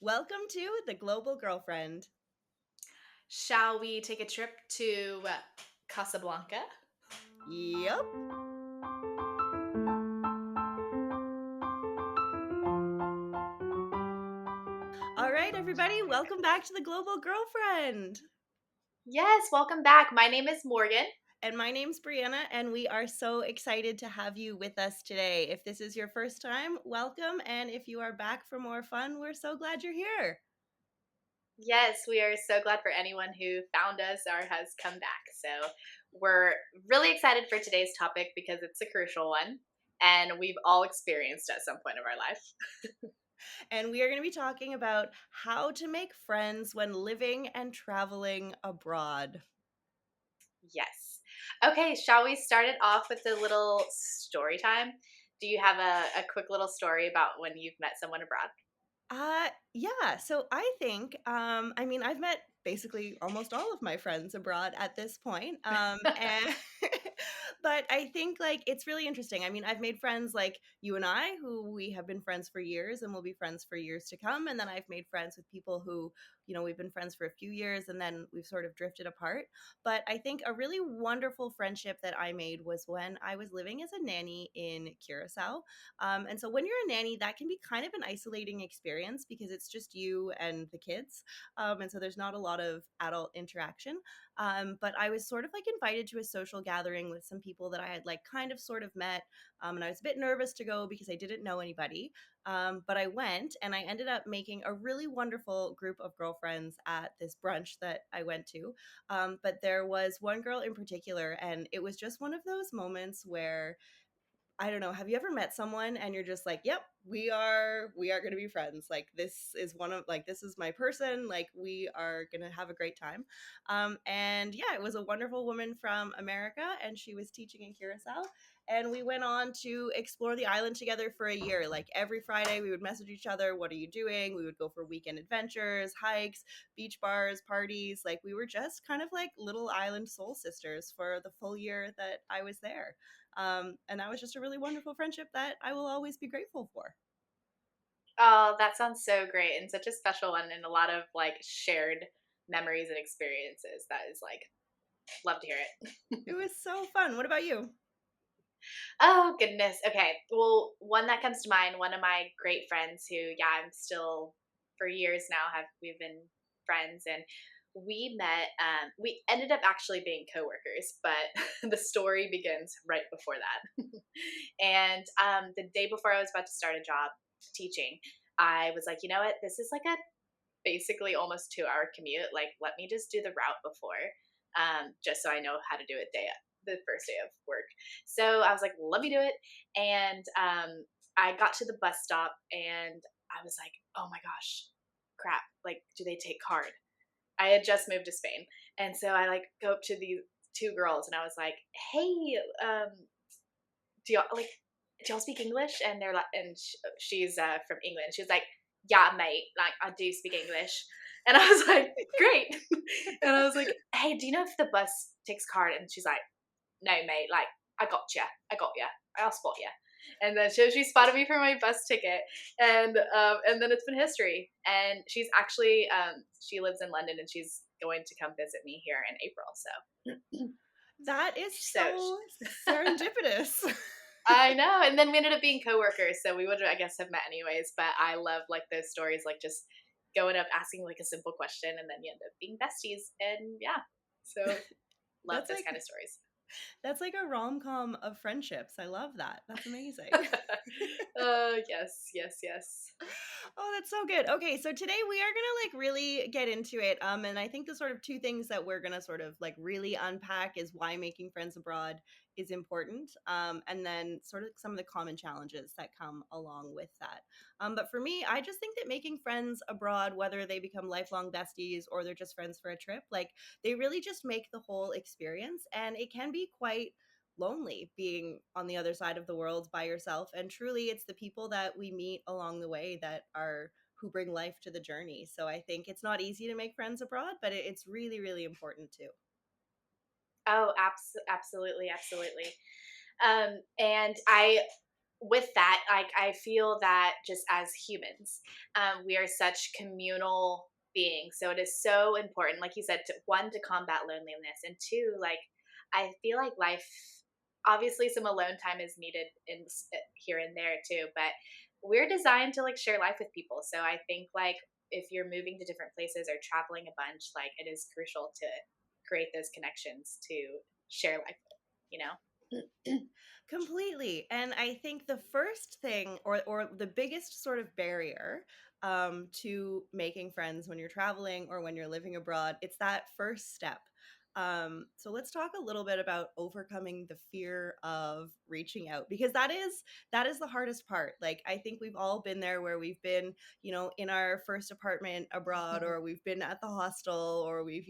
Welcome to The Global Girlfriend. Shall we take a trip to Casablanca? Yep. All right, everybody, welcome back to The Global Girlfriend. Yes, welcome back. My name is Morgan. And my name's Brianna, and we are so excited to have you with us today. If this is your first time, welcome. And if you are back for more fun, we're so glad you're here. Yes, we are so glad for anyone who found us or has come back. So we're really excited for today's topic because it's a crucial one and we've all experienced at some point of our life. And we are going to be talking about how to make friends when living and traveling abroad. Yes. Okay, shall we start it off with a little story time? Do you have a quick little story about when you've met someone abroad? Yeah. So I think, I've met basically almost all of my friends abroad at this point. And but I think like it's really interesting. I mean, I've made friends like you and I, who we have been friends for years and will be friends for years to come. And then I've made friends with people who, we've been friends for a few years and then we've sort of drifted apart. But I think a really wonderful friendship that I made was when I was living as a nanny in Curacao. And so when you're a nanny, that can be kind of an isolating experience because it's just you and the kids. And so there's not a lot of adult interaction. But I was sort of like invited to a social gathering with some people that I had like kind of sort of met. And I was a bit nervous to go because I didn't know anybody. But I went and I ended up making a really wonderful group of girlfriends at this brunch that I went to. But there was one girl in particular, and it was just one of those moments where I don't know. Have you ever met someone and you're just like, "Yep, we are going to be friends. Like this is my person. Like we are going to have a great time." And yeah, it was a wonderful woman from America, and she was teaching in Curacao. And we went on to explore the island together for a year. Like every Friday, we would message each other, "What are you doing?" We would go for weekend adventures, hikes, beach bars, parties. Like we were just kind of like little island soul sisters for the full year that I was there. And that was just a really wonderful friendship that I will always be grateful for. Oh, that sounds so great and such a special one and a lot of like shared memories and experiences. That is like love to hear it. It was so fun. What about you? Oh goodness. Okay. Well, one that comes to mind, one of my great friends who, yeah, I'm still for years now have we've been friends and we ended up actually being coworkers, but the story begins right before that. And the day before I was about to start a job teaching, I was like, you know what, this is like a basically almost 2 hour commute. Like, let me just do the route before, just so I know how to do it the first day of work. So I was like, let me do it. And I got to the bus stop and I was like, oh my gosh, crap. Like, do they take card? I had just moved to Spain. And so I like go up to these two girls and I was like, hey, do y'all like, do y'all speak English? And they're like, and she's from England. She was like, yeah, mate, like I do speak English. And I was like, great. And I was like, hey, do you know if the bus takes card? And she's like, no, mate, like I got you, I'll spot you. And then she spotted me for my bus ticket, and then it's been history. And she's actually she lives in London, and she's going to come visit me here in April. So That is so so serendipitous. I know. And then we ended up being coworkers, so we would, I guess, have met anyways. But I love like those stories, like just going up asking like a simple question, and then you end up being besties. And yeah, so love That's those like kind of stories. that's like a rom-com of friendships. I love that. That's amazing. Yes, yes, yes. Oh, that's so good. Okay, so today we are gonna like really get into it. And I think the sort of two things that we're gonna sort of like really unpack is why making friends abroad is important. And then sort of some of the common challenges that come along with that. But for me, I just think that making friends abroad, whether they become lifelong besties or they're just friends for a trip, like they really just make the whole experience, and it can be quite lonely being on the other side of the world by yourself. And truly, it's the people that we meet along the way that are who bring life to the journey. So I think it's not easy to make friends abroad, but it's really, really important too. Oh, absolutely, absolutely. And I with that, like I feel that just as humans, we are such communal beings. So it is so important, like you said, to one, to combat loneliness, and two, like I feel like life, obviously some alone time is needed in here and there too, but we're designed to like share life with people. So I think like if you're moving to different places or traveling a bunch, like it is crucial to create those connections to share life with, you know? Completely. And I think the first thing, or the biggest sort of barrier to making friends when you're traveling or when you're living abroad, it's that first step. So let's talk a little bit about overcoming the fear of reaching out, because that is the hardest part. Like, I think we've all been there, where we've been, in our first apartment abroad, or we've been at the hostel, or we've,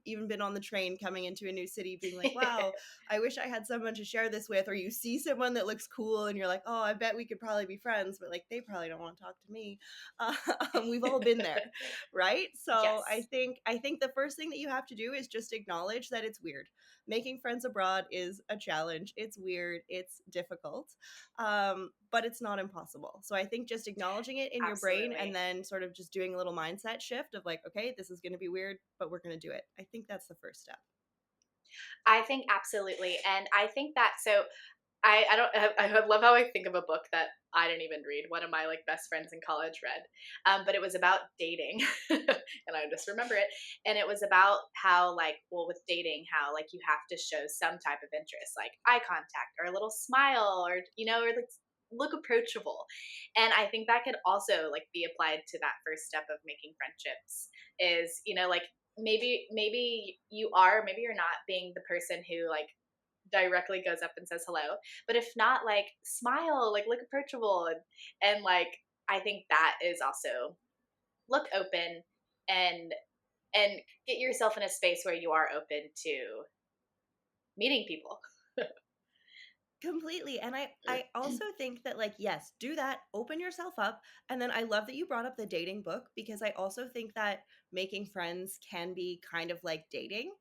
even been on the train coming into a new city, being like, wow, I wish I had someone to share this with. Or you see someone that looks cool and you're like, oh, I bet we could probably be friends, but like they probably don't want to talk to me. Uh, we've all been there, right? So I Yes, think I think the first thing that you have to do is just acknowledge that it's weird. Making friends abroad is a challenge. It's weird. It's difficult, but it's not impossible. So I think just acknowledging it in your brain, and absolutely. then sort of just doing a little mindset shift of like, okay, this is going to be weird, but we're going to do it. I think that's the first step. I think absolutely, and I think that so I don't I love how I think of a book that I didn't even read. One of my like best friends in college read, but it was about dating, and I just remember it. And it was about how like well with dating, how like you have to show some type of interest, like eye contact or a little smile, or or like look approachable. And I think that could also like be applied to that first step of making friendships. Is like maybe you are, maybe you're not being the person who like directly goes up and says hello. But if not, like smile, like look approachable, and like I think that is also look open and and get yourself in a space where you are open to meeting people. Completely. And I also think that, like, yes, do that, open yourself up. And then I love that you brought up the dating book, because I also think that making friends can be kind of like dating.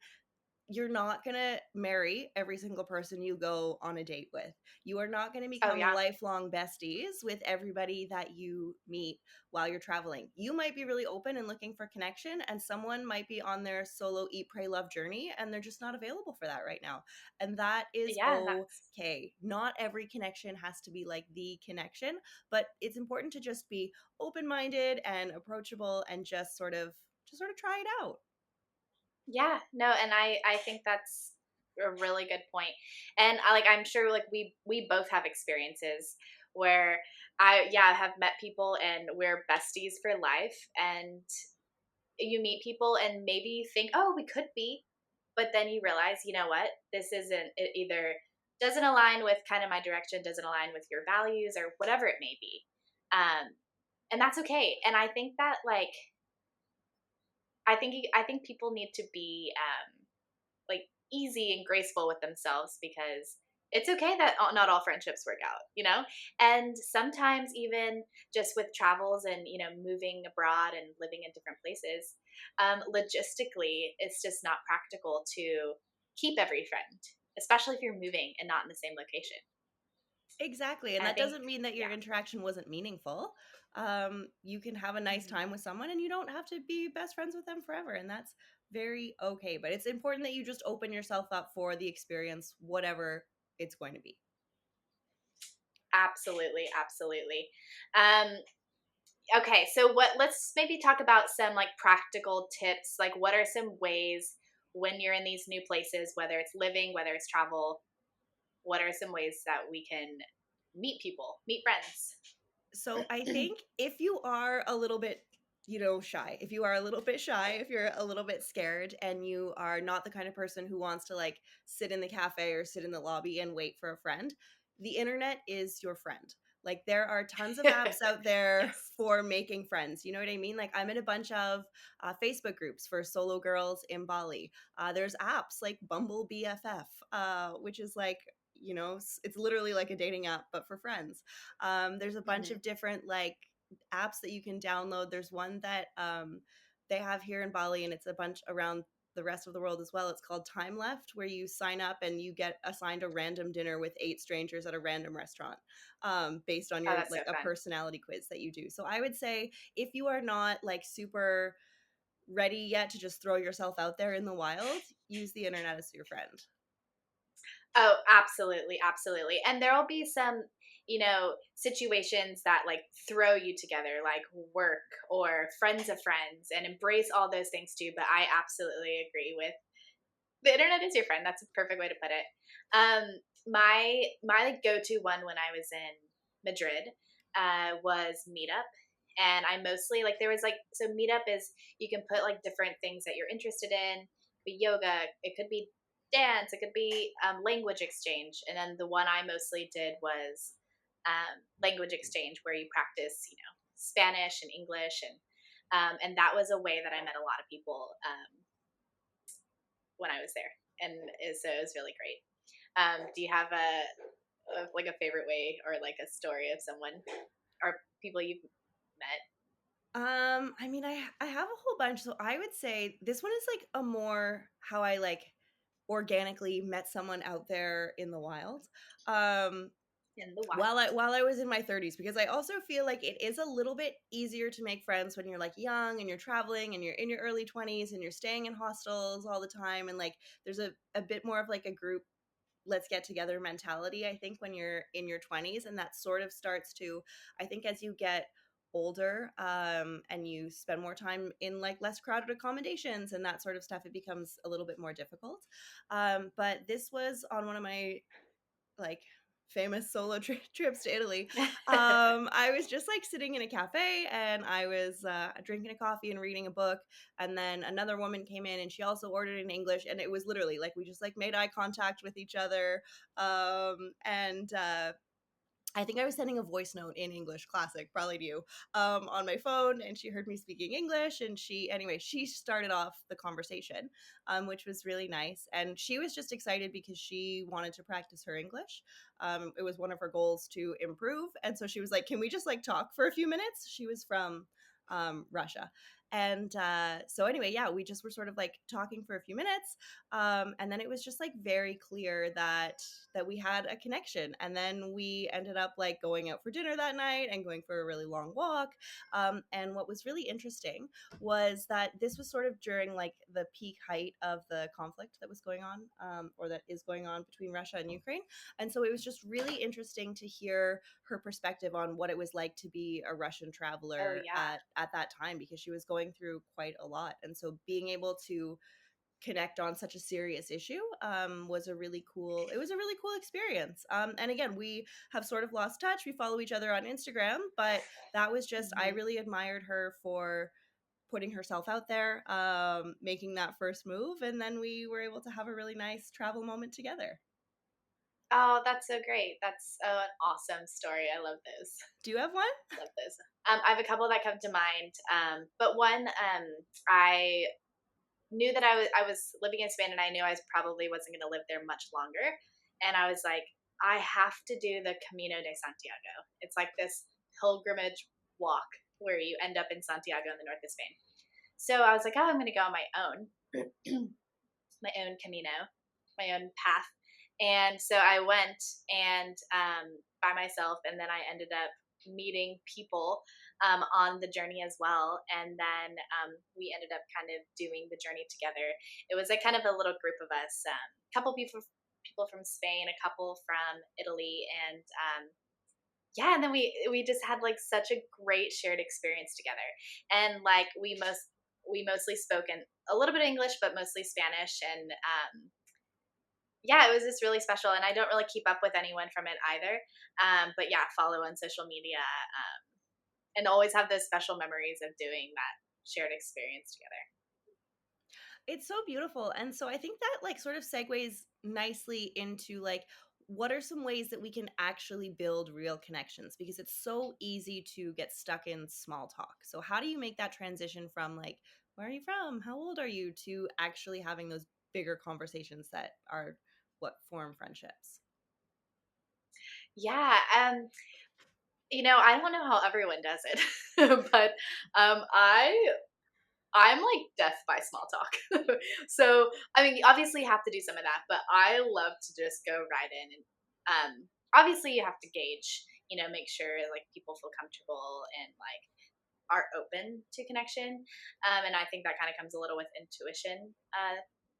You're not going to marry every single person you go on a date with. You are not going to Oh become yeah, lifelong besties with everybody that you meet while you're traveling. You might be really open and looking for connection, and someone might be on their solo eat, pray, love journey, and they're just not available for that right now. And that is yeah, and that's okay. Not every connection has to be like the connection, but it's important to just be open minded and approachable, and just sort of try it out. yeah, no, and I think that's a really good point. And I'm sure like we both have experiences where I have met people and we're besties for life, and you meet people and maybe you think, oh, we could be, but then you realize, you know what, this isn't, it either doesn't align with kind of my direction, doesn't align with your values or whatever it may be. And that's okay. And I think that like I think people need to be like easy and graceful with themselves, because it's okay that not all friendships work out, and sometimes even just with travels and moving abroad and living in different places, logistically it's just not practical to keep every friend, especially if you're moving and not in the same location. Exactly, and And I that think, doesn't mean that your yeah. interaction wasn't meaningful. You can have a nice Mhm. time with someone, and you don't have to be best friends with them forever, and that's very okay. But it's important that you just open yourself up for the experience, whatever it's going to be. Absolutely, absolutely. um Okay, so let's maybe talk about some like practical tips. Like what are some ways when you're in these new places, whether it's living, whether it's travel, what are some ways that we can meet people, meet friends? So I think if you are a little bit, shy, if you are a little bit shy, if you're a little bit scared, and you are not the kind of person who wants to like sit in the cafe or sit in the lobby and wait for a friend, the internet is your friend. Like, there are tons of apps out there Yes. for making friends. You know what I mean? Like, I'm in a bunch of Facebook groups for solo girls in Bali. There's apps like Bumble BFF, which is like, it's literally like a dating app, but for friends. There's a bunch Hmm. of different like apps that you can download. There's one that they have here in Bali, and it's a bunch around the rest of the world as well. It's called Time Left, where you sign up and you get assigned a random dinner with 8 strangers at a random restaurant, based on Oh, your that's so like a fun. personality quiz that you do. So I would say if you are not like super ready yet to just throw yourself out there in the wild, use the internet as your friend. Oh, absolutely, absolutely. And there will be some, situations that like throw you together, like work or friends of friends, and embrace all those things too. But I absolutely agree with the internet is your friend. That's a perfect way to put it. Um, my like go to one when I was in Madrid was Meetup, and I mostly like there was like so Meetup is you can put like different things that you're interested in. It could be yoga, it could be dance, it could be language exchange, and then the one I mostly did was language exchange, where you practice, Spanish and English, and that was a way that I met a lot of people when I was there, and so it was really great. Do you have like a favorite way or like a story of someone or people you've met? I mean, I have a whole bunch. So I would say this one is like a more how I like organically met someone out there in the wild. Um, In the wild. while I was in my 30s, because I also feel like it is a little bit easier to make friends when you're like young and you're traveling and you're in your early 20s and you're staying in hostels all the time, and like there's a bit more of like a group let's get together mentality, I think, when you're in your 20s. And that sort of starts to, I think, as you get older, and you spend more time in like less crowded accommodations and that sort of stuff, it becomes a little bit more difficult. But this was on one of my like famous solo trips to Italy. I was just like sitting in a cafe and I was drinking a coffee and reading a book. And then another woman came in and she also ordered in English. And it was literally like we just like made eye contact with each other. And I think I was sending a voice note in English, classic, probably to you, on my phone, and she heard me speaking English, and she started off the conversation, which was really nice, and she was just excited because she wanted to practice her English. It was one of her goals to improve, and so she was like, "Can we just like talk for a few minutes?" She was from Russia, and so anyway, yeah, we just were sort of like talking for a few minutes, and then it was just like very clear that we had a connection, and then we ended up like going out for dinner that night and going for a really long walk. And what was really interesting was that this was sort of during like the peak height of the conflict that was going on, or that is going on between Russia and Ukraine. And so it was just really interesting to hear her perspective on what it was like to be a Russian Oh traveler yeah. at that time, because she was going through quite a lot. And so being able to connect on such a serious issue, was a really cool it was a really cool experience. And again, we have sort of lost touch. We follow each other on Instagram, but that was just, I Hmm. really admired her for putting herself out there, making that first move, and then we were able to have a really nice travel moment together. Oh, that's so great. That's an awesome story. I love those. Do you have one? Love those. I have a couple that come to mind, but one I knew that I was living in Spain, and I knew I probably wasn't going to live there much longer. And I was like, I have to do the Camino de Santiago. It's like this pilgrimage walk where you end up in Santiago in the north of Spain. So I was like, oh, I'm going to go on my own, my own Camino, my own path. And so I went and by myself, and then I ended up meeting people on the journey as well. And then we ended up kind of doing the journey together. It was like kind of a little group of us, a couple people from Spain, a couple from Italy, and yeah, and then we just had like such a great shared experience together. And like we mostly spoke in a little bit of English, but mostly Spanish. And yeah, it was just really special. And I don't really keep up with anyone from it either. But yeah, follow on social media, and always have those special memories of doing that shared experience together. It's so beautiful. And so I think that like sort of segues nicely into like what are some ways that we can actually build real connections, because it's so easy to get stuck in small talk. So how do you make that transition from like where are you from? How old are you? To actually having those bigger conversations that are what form friendships? Yeah, I don't know how everyone does it, but I I'm like death by small talk. So, I mean, you obviously have to do some of that, but I love to just go right in and obviously you have to gauge, make sure like people feel comfortable and like are open to connection. And I think that kind of comes a little with intuition.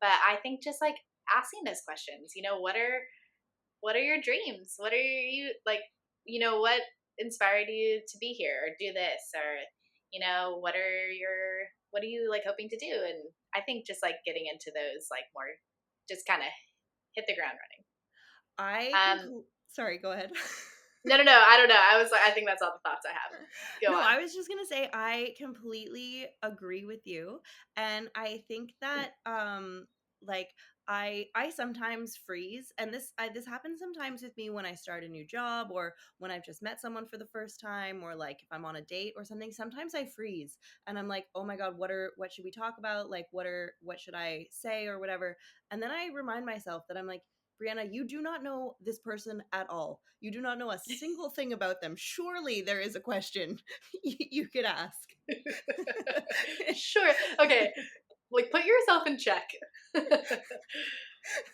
But I think just like asking those questions, what are your dreams? What are you like, what inspired you to be here or do this or what are you like hoping to do? And I think just like getting into those like more just kind of hit the ground running. Sorry, go ahead. No, no, no. I don't know. I think that's all the thoughts I have. Go No, on. I was just gonna say I completely agree with you, and I think that like I sometimes freeze, and this happens sometimes with me when I start a new job or when I've just met someone for the first time, or like if I'm on a date or something. Sometimes I freeze, and I'm like, oh my god, what should we talk about? Like what should I say or whatever? And then I remind myself that I'm like, Brianna, you do not know this person at all. You do not know a single thing about them. Surely there is a question you could ask. Sure. Okay. Like put yourself in check.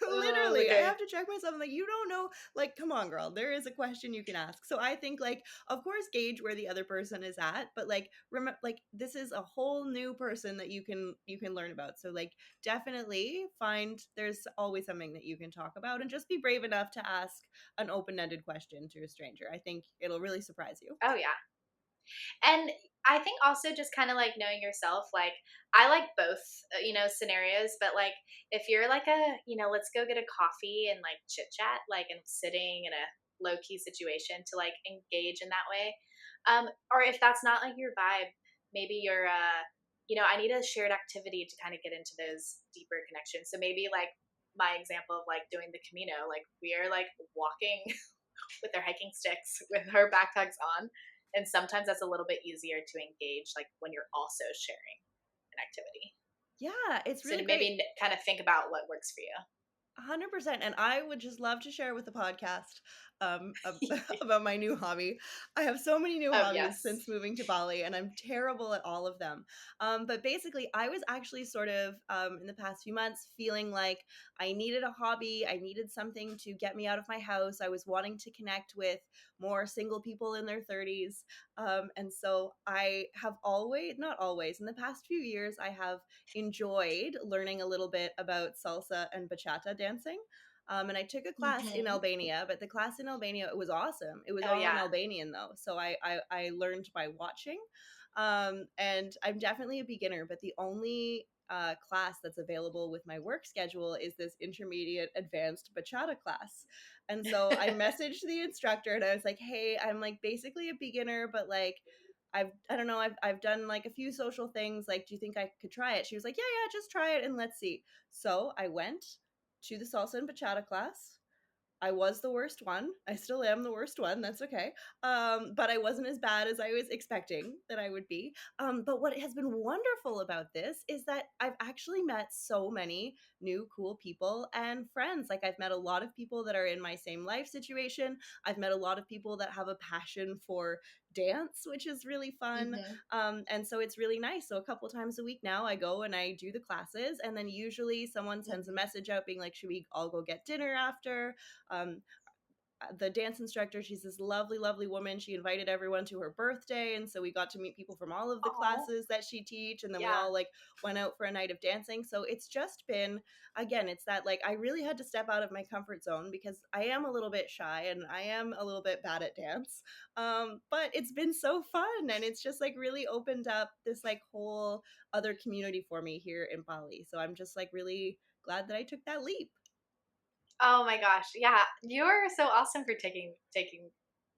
Literally, I Okay. have to check myself. I'm like, you don't know. Like, come on, girl. There is a question you can ask. So I think, like, of course, gauge where the other person is at, but like, remember, like, this is a whole new person that you can learn about. So like, definitely find there's always something that you can talk about, and just be brave enough to ask an open-ended question to a stranger. I think it'll really surprise you. Oh yeah. And I think also just kind of like knowing yourself, like I like both, scenarios, but like if you're like let's go get a coffee and like chit chat, like and sitting in a low key situation to like engage in that way. Or if that's not like your vibe, maybe I need a shared activity to kind of get into those deeper connections. So maybe like my example of like doing the Camino, like we are like walking with their hiking sticks with her backpacks on. And sometimes that's a little bit easier to engage, like when you're also sharing an activity. Yeah, it's So really to great. maybe kind of think about what works for 100%. And I would just love to share with the podcast you. about my new hobby. I have so many new Oh, hobbies yes. since moving to Bali, and I'm terrible at all of them. But basically, I was actually sort of in the past few months feeling like I needed a hobby. I needed something to get me out of my house. I was wanting to connect with more single people in their 30s. And so I have always, not always, in the past few years, I have enjoyed learning a little bit about salsa and bachata dancing. And I took a class in Hmm. Albania, but the class in Albania, it was awesome. It was Oh, all in yeah. Albanian though. So I learned by watching. And I'm definitely a beginner, but the only class that's available with my work schedule is this intermediate advanced bachata class. And so I messaged the instructor and I was like, hey, I'm like basically a beginner, but like I don't know, I've done like a few social things. Like, do you think I could try it? She was like, yeah, just try it and let's see. So I went to the salsa and bachata class. I was the worst one. I still am the worst one. That's okay. But I wasn't as bad as I was expecting that I would be. But what has been wonderful about this is that I've actually met so many new cool people and friends. Like I've met a lot of people that are in my same life situation. I've met a lot of people that have a passion for dance, which is really fun. Hmm. And so it's really nice. So a couple times a week now, I go and I do the classes, and then usually someone sends a Hmm. message out being like, "Should we all go get dinner after?" um, the dance instructor, she's this lovely, lovely woman. She invited everyone to her birthday, and so we got to meet people from all of the Oh, classes that she teach, and then we yeah. all like went out for a night of dancing. So it's just been, again, it's that like I really had to step out of my comfort zone because I am a little bit shy and I am a little bit bad at dance. But it's been so fun, and it's just like really opened up this like whole other community for me here in Bali. So I'm just like really glad that I took that leap. Oh my gosh. Yeah. You're so awesome for taking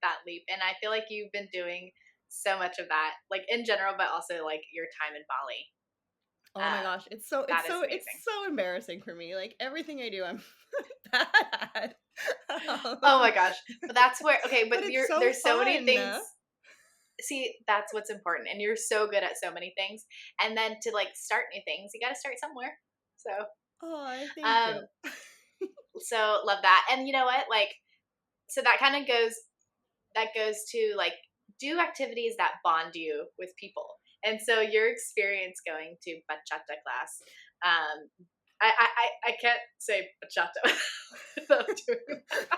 that leap. And I feel like you've been doing so much of that, like in general, but also like your time in Bali. Oh my gosh, That is it's amazing. so embarrassing for me. Like everything I do, I'm bad at. Oh my Um, gosh. But that's where okay, but but it's so there's so many fun. things. See, that's what's important. And you're so good at so many things. And then to like start new things, you gotta start somewhere. So Oh, thank you. um so love that. And you know what? Like so that goes to like do activities that bond you with people. And so your experience going to bachata class, um, I can't say bachata without doing that.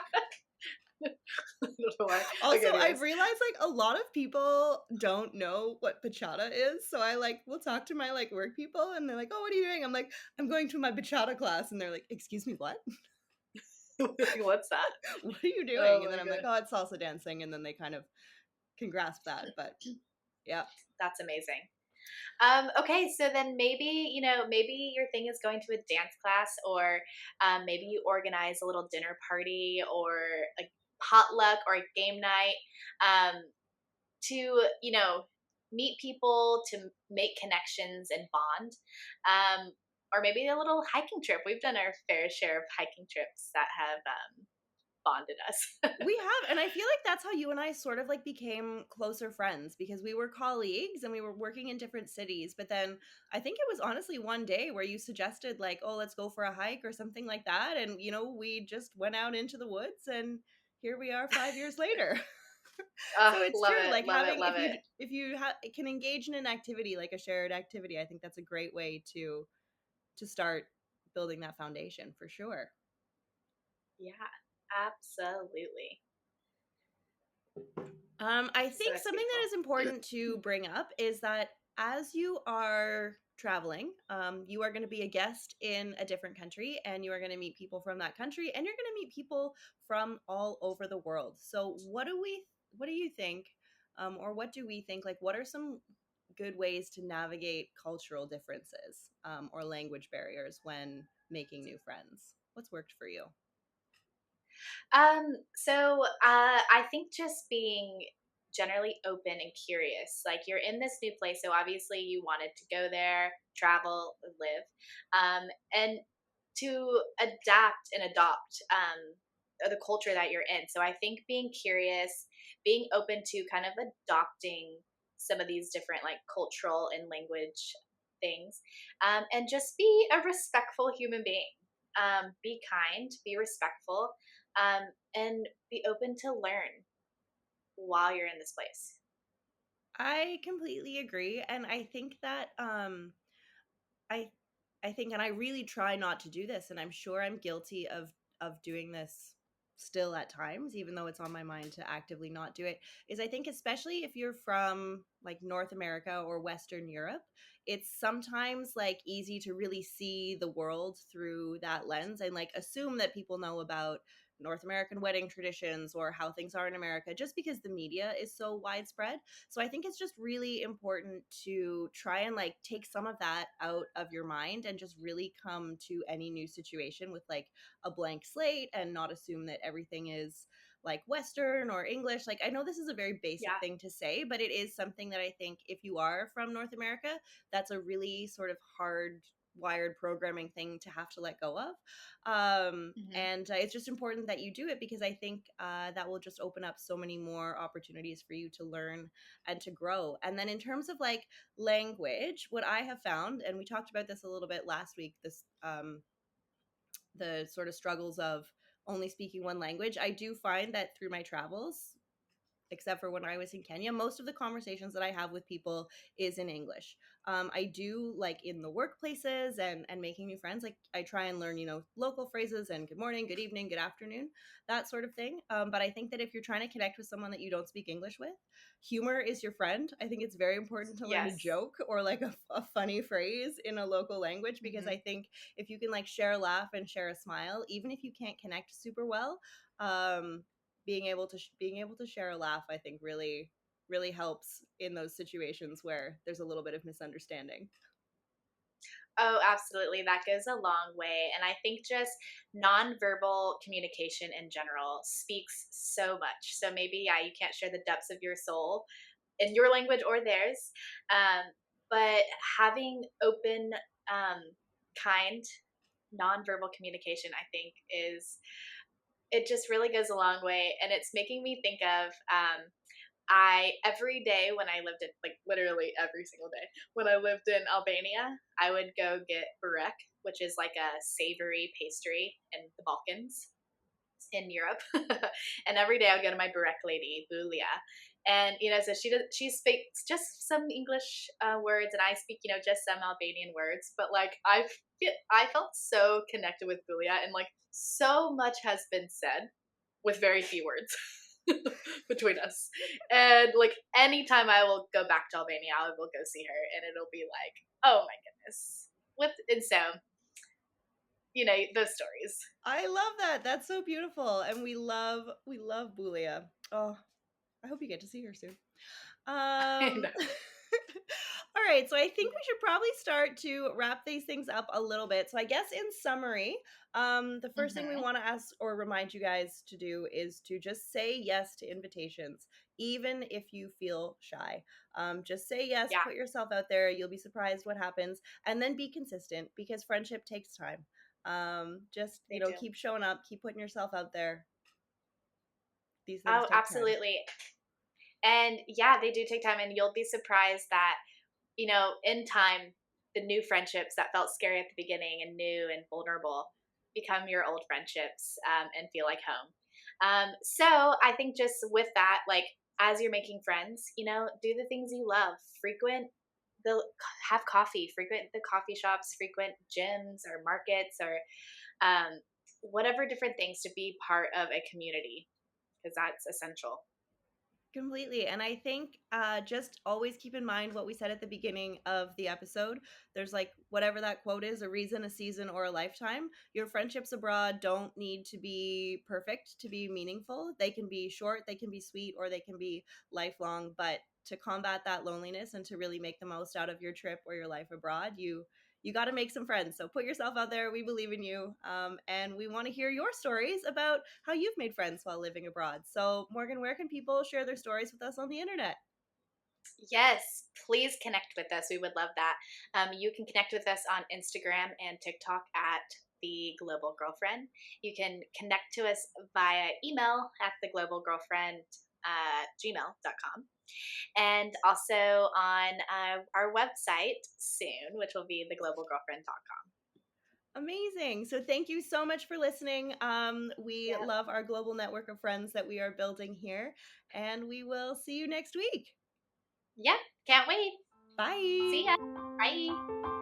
I don't know why. Okay, Also, I've anyways. realized, like, a lot of people don't know what bachata is, so I, like, will talk to my, like, work people, and they're like, "Oh, what are you doing?" I'm like, "I'm going to my bachata class," and they're like, "Excuse me, what? What's that? What are you Oh doing?" And then my I'm like, god. "Oh, it's salsa dancing," and then they kind of can grasp that, but yeah. That's amazing. Okay, so then maybe, maybe your thing is going to a dance class, or maybe you organize a little dinner party or a potluck or a game night, um, to, meet people, to make connections and bond. Or maybe a little hiking trip. We've done our fair share of hiking trips that have bonded us. We have, and I feel like that's how you and I sort of, like, became closer friends because we were colleagues and we were working in different cities, but then I think it was honestly one day where you suggested, like, "Oh, let's go for a hike," or something like that, and, we just went out into the woods, and here we are 5 years later. Oh, So it's love true, it, like, love it, having love it. if you can engage in an activity, like a shared activity, I think that's a great way to start building that foundation for sure. Yeah, absolutely. I So think that's something that beautiful. is important to bring up is that as you are traveling, you are going to be a guest in a different country and you are going to meet people from that country and you're going to meet people from all over the world. So, what do you think, or what do we think? Like, what are some good ways to navigate cultural differences or language barriers when making new friends? What's worked for you? I think just being generally open and curious. Like, you're in this new place, so obviously you wanted to go there, travel, live, and to adapt and adopt the culture that you're in. So I think being curious, being open to kind of adopting some of these different like cultural and language things, and just be a respectful human being. Be kind, be respectful, and be open to learn while you're in this place. I completely agree, and I think that I I think, and I really try not to do this, and I'm sure I'm guilty of doing this still at times, even though it's on my mind to actively not do it, is I think especially if you're from like North America or Western Europe, it's sometimes like easy to really see the world through that lens and like assume that people know about North American wedding traditions or how things are in America just because the media is so widespread. So I think it's just really important to try and like take some of that out of your mind and just really come to any new situation with like a blank slate and not assume that everything is like Western or English. Like I know this is a very basic Yeah. thing to say, but it is something that I think if you are from North America, that's a really sort of hard wired programming thing to have to let go of. Hmm. And it's just important that you do it because I think that will just open up so many more opportunities for you to learn and to grow. And then in terms of like language, what I have found, and we talked about this a little bit last week, this the sort of struggles of only speaking one language. I do find that through my travels, except for when I was in Kenya, most of the conversations that I have with people is in English. I do like in the workplaces and making new friends. Like I try and learn, local phrases and good morning, good evening, good afternoon, that sort of thing. But I think that if you're trying to connect with someone that you don't speak English with, humor is your friend. I think it's very important to learn a Yes. joke or like a funny phrase in a local language because Hmm. I think if you can like share a laugh and share a smile, even if you can't connect super well, um, being able to share a laugh, I think really helps in those situations where there's a little bit of misunderstanding. Oh, absolutely. That goes a long way. And I think just nonverbal communication in general speaks so much. So maybe, yeah, you can't share the depths of your soul in your language or theirs. Um, but having open, um, kind, nonverbal communication, I think, it just really goes a long way. And it's making me think of, I every day when I lived in, like, literally every single day when I lived in Albania, I would go get burek, which is like a savory pastry in the Balkans in Europe. And every day I would go to my burek lady, Bulia, And so she speaks just some English words, and I speak just some Albanian words. But like I felt so connected with Julia, and like so much has been said with very few words between us. And like anytime I will go back to Albania, I will go see her, and it'll be like, oh my goodness, and so those stories. I love that. That's so beautiful. And we love Bulia. Oh, I hope you get to see her soon. And All right, so I think we should probably start to wrap these things up a little bit. So I guess in summary, the first thing we hmm want to ask or remind you guys to do is to just say yes to invitations, even if you feel shy. Just say yes, yeah, put yourself out there. You'll be surprised what happens, and then be consistent because friendship takes time. Just they do. keep showing up, keep putting yourself out there. These things Oh, take time. absolutely. And yeah, they do take time, and you'll be surprised that in time, the new friendships that felt scary at the beginning and new and vulnerable become your old friendships, and feel like home. So I think just with that, like as you're making friends, do the things you love. The have coffee, frequent the coffee shops, frequent gyms or markets or um, whatever different things to be part of a community because that's essential. Completely. And I think just always keep in mind what we said at the beginning of the episode. There's like whatever that quote is, a reason, a season, or a lifetime. Your friendships abroad don't need to be perfect to be meaningful. They can be short, they can be sweet, or they can be lifelong. But to combat that loneliness and to really make the most out of your trip or your life abroad, you got to make some friends. So put yourself out there. We believe in you. And we want to hear your stories about how you've made friends while living abroad. So, Morgan, where can people share their stories with us on the internet? Yes, please connect with us. We would love that. You can connect with us on Instagram and TikTok at the Global Girlfriend. You can connect to us via email at theglobalgirlfriend gmail.com, and also on our website soon, which will be theglobalgirlfriend.com. Amazing. So, thank you so much for listening. We Yep. love our global network of friends that we are building here, and we will see you next week. Yep. Can't wait. See Bye. ya. Bye.